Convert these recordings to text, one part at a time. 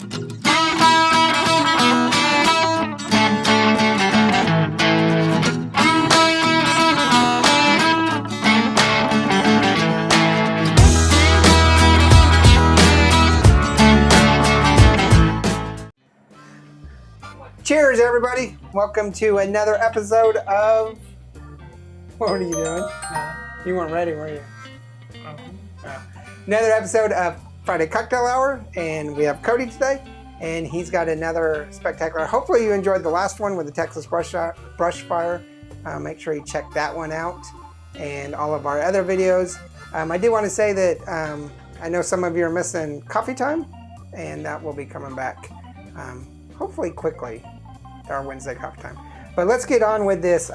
Cheers, everybody. Welcome to another episode of... What are you doing? You weren't ready, were you? Another episode of Friday Cocktail Hour, and we have Cody today, and he's got another spectacular... Hopefully you enjoyed the last one with the Texas brush fire. Make sure you check that one out, and all of our other videos. I do want to say that I know some of you are missing Coffee Time, and that will be coming back hopefully quickly. Our Wednesday coffee time. But let's get on with this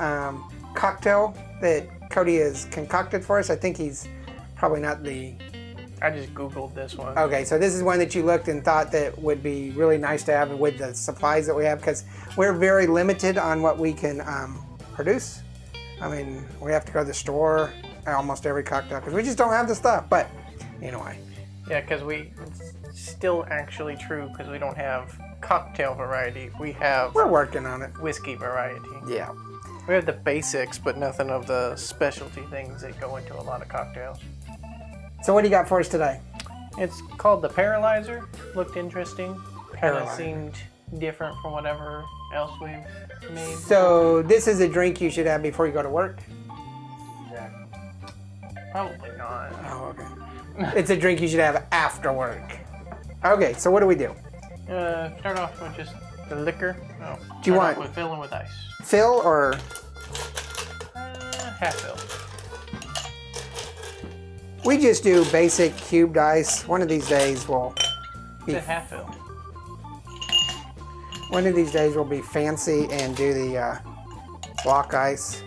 cocktail that Cody has concocted for us. I think he's probably not the... I just Googled this one. Okay, so this is one that you looked and thought that would be really nice to have with the supplies that we have, because we're very limited on what we can produce. I mean, we have to go to the store almost every cocktail because we just don't have the stuff. But anyway. Yeah, because it's still actually true because we don't have cocktail variety. We're working on it. Whiskey variety. Yeah. We have the basics, but nothing of the specialty things that go into a lot of cocktails. So what do you got for us today? It's called the Paralyzer. Looked interesting. Kind of Paralyzer. seemed different from whatever else we've made. So this is a drink you should have before you go to work? Probably not. Oh, okay. It's a drink you should have after work. Okay, so what do we do? Start off with just the liquor. Oh, Do you want with filling with ice? fill or Half fill. we just do basic cubed ice? One of these days we'll It's a half fill. be fancy and do the block ice.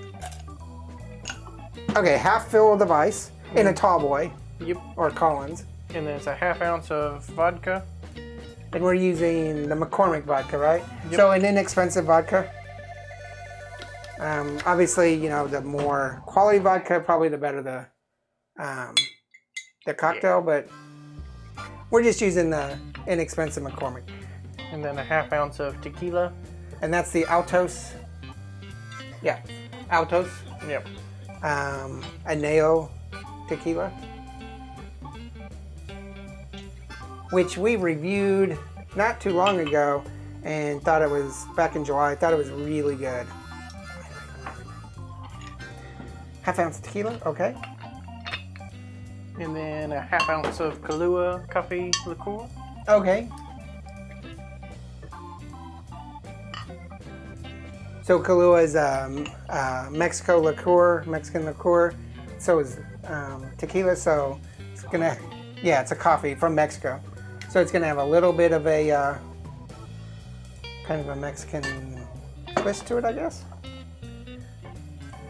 Okay, half fill of ice in a tall boy. Yep. Or Collins. And then it's a half ounce of vodka. And we're using the McCormick vodka, right? Yep. So an inexpensive vodka. Obviously, the more quality vodka, probably the better the cocktail, but we're just using the inexpensive McCormick. And then a half ounce of tequila. And that's the Altos. Yeah, Altos. Yep. Aneo tequila, which we reviewed not too long ago and thought it was back in July. I thought it was really good. Half ounce tequila, okay. And then a half ounce of Kahlua coffee liqueur. Okay. So Kahlua is Mexican liqueur. So is tequila. So it's it's a coffee from Mexico. So it's gonna have a little bit of a kind of a Mexican twist to it, I guess.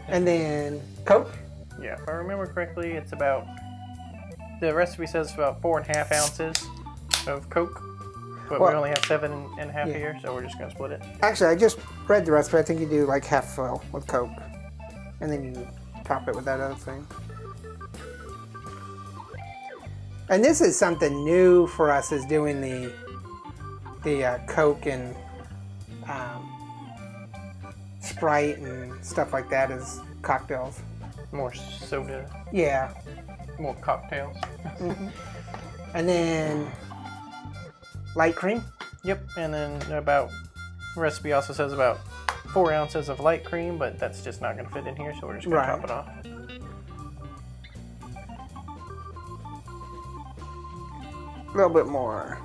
And then Coke. Yeah, if I remember correctly, it's about, the recipe says about 4.5 ounces of Coke, but we only have 7.5 here, so we're just gonna split it. Actually, I just read the recipe. I think you do like half fill with Coke, and then you top it with that other thing. And this is something new for us, is doing the Coke and Sprite and stuff like that as cocktails. More soda, Yeah. more cocktails. Mm-hmm. And then light cream. Yep, and then the recipe also says about 4 ounces of light cream, but that's just not gonna fit in here, so we're just gonna top it off. A little bit more.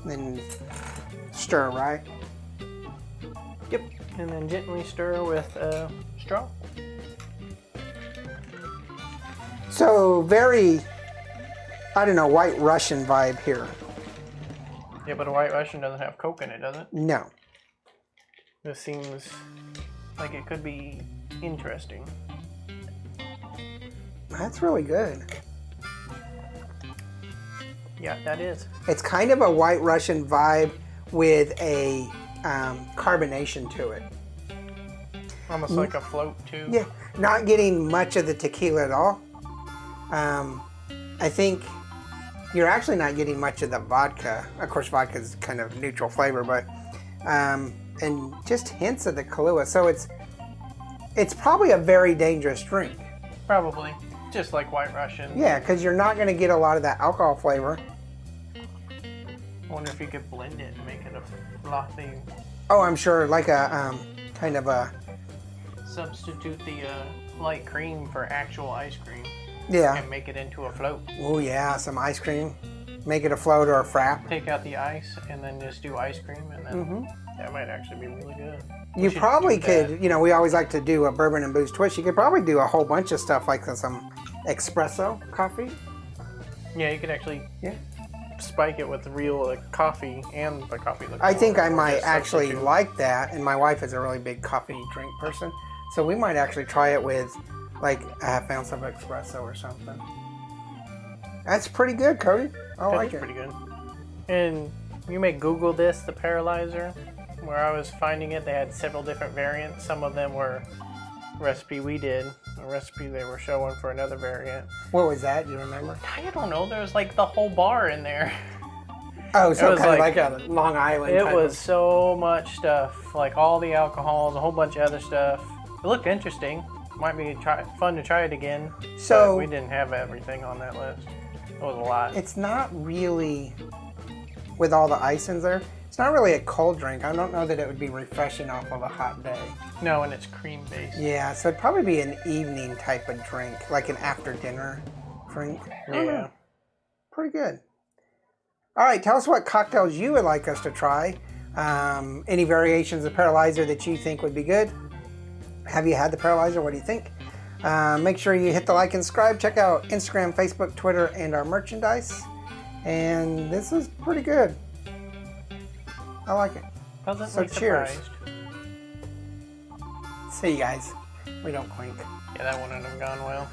Then stir, right? Yep, and then gently stir with a straw. So very, I don't know, White Russian vibe here. Yeah, but a White Russian doesn't have Coke in it, does it? No. This seems like it could be interesting. That's really good. Yeah, that is. It's kind of a White Russian vibe with a carbonation to it. Almost like a float too. Yeah, not getting much of the tequila at all. I think you're actually not getting much of the vodka. Of course, vodka is kind of neutral flavor, but and just hints of the Kahlua. So it's probably a very dangerous drink. Probably. Just like White Russian. Yeah, because you're not going to get a lot of that alcohol flavor. I wonder if you could blend it and make it a frothy. Oh, I'm sure, like a kind of a... Substitute the light cream for actual ice cream. Yeah. And make it into a float. Oh, yeah, some ice cream. Make it a float or a frap. Take out the ice and then just do ice cream, and then that might actually be really good. You probably could, you know, we always like to do a bourbon and booze twist. You could probably do a whole bunch of stuff like some espresso coffee. Yeah, you could actually spike it with real coffee and the coffee liqueur. I think I might actually like that, and my wife is a really big coffee drink person, so we might actually try it with like a half ounce of espresso or something. That's pretty good, Cody. I like it. Pretty good. And you may Google this, the Paralyzer. Where I was finding it, they had several different variants. Some of them were a recipe we did, a recipe they were showing for another variant. What was that? Do you remember? I don't know. There was like the whole bar in there. Oh, so kind of like a Long Island. It was so much stuff, like all the alcohols, a whole bunch of other stuff. It looked interesting. Might be fun to try it again. So but we didn't have everything on that list. It was a lot. It's not really, with all the ice in there, it's not really a cold drink. I don't know that it would be refreshing off of a hot day. No, and it's cream based. Yeah, so it'd probably be an evening type of drink, like an after dinner drink. Yeah. Pretty good. All right, tell us what cocktails you would like us to try. Any variations of Paralyzer that you think would be good. Have you had the Paralyzer? What do you think? Make sure you hit the like and subscribe. Check out Instagram, Facebook, Twitter, and our merchandise. And this is pretty good. I like it. Pleasantly So cheers. surprised. See you guys. We don't clink. Yeah, that wouldn't have gone well.